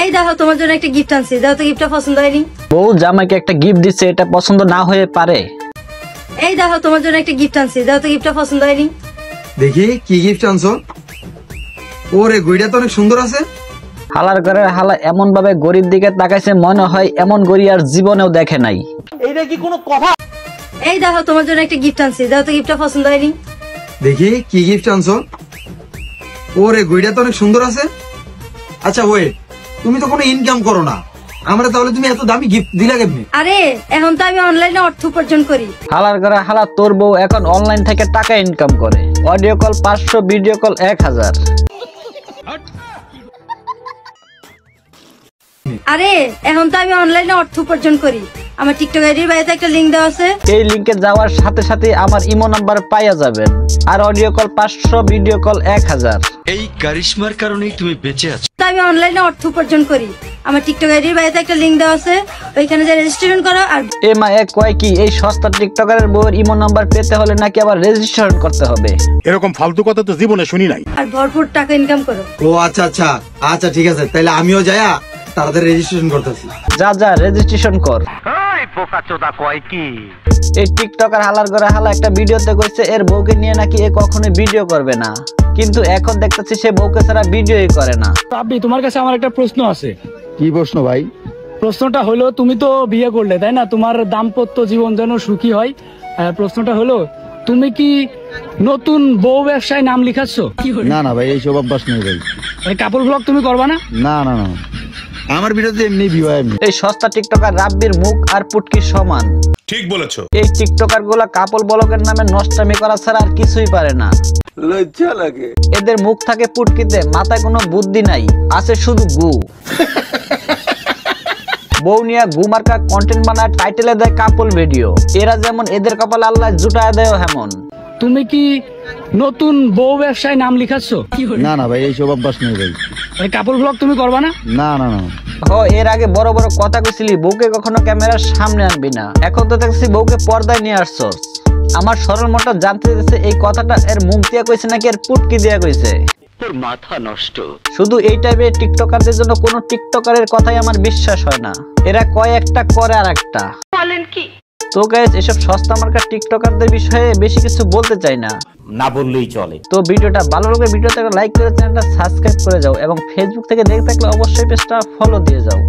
এই দেখো তোমার জন্য একটা গিফট আনছি, দাও তো গিফটটা পছন্দ হয়নি? বউ জামাইকে একটা গিফট দিচ্ছে, এটা পছন্দ না হয়ে পারে? এই দেখো তোমার জন্য একটা গিফট আনছি, দাও তো গিফটটা পছন্দ হয়নি? দেখি কি গিফট আনছো। ওরে গড়িটা তো অনেক সুন্দর আছে। হালার ঘরের হালা এমন ভাবে গড়ির দিকে তাকাইছে মনে হয় এমন গড়ি আর জীবনেও দেখে নাই। এইটা কি কোনো কথা? এই দেখো তোমার জন্য একটা গিফট আনছি, দাও তো গিফটটা পছন্দ হয়নি? দেখি কি গিফট আনছো। ওরে গড়িটা তো অনেক সুন্দর আছে। আচ্ছা ওয়ে, তুমি তো কোনো ইনকাম করো না, আমরা তাহলে তুমি এত দামি গিফট দিলা কেমনে? আরে এখন তো আমি অনলাইনে অর্থ উপার্জন করি। হালার ঘরে হালা তোর বউ এখন অনলাইন থেকে টাকা ইনকাম করে। Audio call 500, video call 1000। আরে এখন তো আমি অনলাইনে অর্থ উপার্জন করি। আমার টিকটক আইডির বাইরে একটা লিংক দেওয়া আছে, এই লিংকে যাওয়ার সাথে সাথে আমার ইমো নাম্বার পাইয়া যাবেন। আর অডিও কল 500, ভিডিও কল 1000। এই কারিশমার কারণেই তুমি বেঁচে আছো। তো আমি অনলাইনে অর্থ উপার্জন করি। আমার টিকটক আইডির বাইরে একটা লিংক দেওয়া আছে, ওইখানে যা রেজিস্ট্রেশন করো। আর এ মা এক কয় কি, এই সস্তা টিকটকারের বউয়ের ইমো নাম্বার পেতে হলে নাকি আবার রেজিস্ট্রেশন করতে হবে? এরকম ফালতু কথা তো জীবনে শুনি নাই। আর ভরপুর টাকা ইনকাম করো। ও আচ্ছা আচ্ছা আচ্ছা ঠিক আছে, তাহলে আমিও যাইয়া তাড়াতাড়ি রেজিস্ট্রেশন করতেছি। যা যা রেজিস্ট্রেশন কর। এই টিকটকার হালার ঘরে হালা একটা ভিডিওতে কইছে এর বউকে নিয়ে নাকি এ কখনোই ভিডিও করবে না, কিন্তু এখন দেখতেছি সে বউকে ছাড়া ভিডিওই করে না। আব্বি তোমার কাছে আমার একটা প্রশ্ন আছে। কি প্রশ্ন ভাই? প্রশ্নটা হলো, তুমি তো বিয়ে করলে তাই না, তোমার দাম্পত্য জীবন যেন সুখী হয়। প্রশ্নটা হলো, তুমি কি নতুন বউ ব্যবসায় নাম লিখাচ্ছ? না না ভাই, এইসব অভ্যাস নেই ভাই। এই কাপড় ব্লগ তুমি করবা না? না না না, আমার ভিডিওতে এমনি ভিউ হয়। এই সস্তা টিকটকার রাব্বির মুখ আর পুটকি সমান। ঠিক বলেছো। এই টিকটকার গুলা কাপল ব্লগের নামে নষ্টামি করা ছাড়া আর কিছুই পারে না। লজ্জা লাগে। এদের মুখ থাকে পুটকিতে, মাথায় কোনো বুদ্ধি নাই, আছে শুধু গু। বউ নিয়ে গু মার্কা কন্টেন্ট বানায়, টাইটেলে দেয় কাপল ভিডিও। এরা যেমন, এদের কপালে আল্লাহ জুটায় দেয় হেমন। তুমি কি নতুন বউ ব্যবসায় নাম লিখাচ্ছ? না না ভাই, এইসব অভ্যাস নেই ভাই। এই কাপড় ব্লগ তুমি করবা না? না না না। এর আগে বড় বড় কথা কইছিলি বউকে কখনো ক্যামেরার সামনে আনবি না, এখন তো দেখছি বউকে পর্দায় নিয়ে আসছস। আমার সরল মনটা জানতে চাইছে এই কথাটা এর মুখ দিয়া কইছে নাকি এর পুটকি দিয়া কইছে? তোর মাথা নষ্ট। শুধু এই টাইপের টিকটকারদের জন্য কোনো টিকটকারের কথাই আমার বিশ্বাস হয় না। এরা কয় একটা করে আর একটা। বলেন কি? তো গাইস, এসব সস্তা মার্কা টিকটকারদের বিষয়ে বেশি কিছু বলতে চাই না, না বললেই চলে। তো ভিডিওটা ভালো লাগলে ভিডিওতে লাইক করে চ্যানেলটা সাবস্ক্রাইব করে যাও, এবং ফেসবুক থেকে দেখে থাকলে অবশ্যই পেজটা ফলো দিয়ে যাও।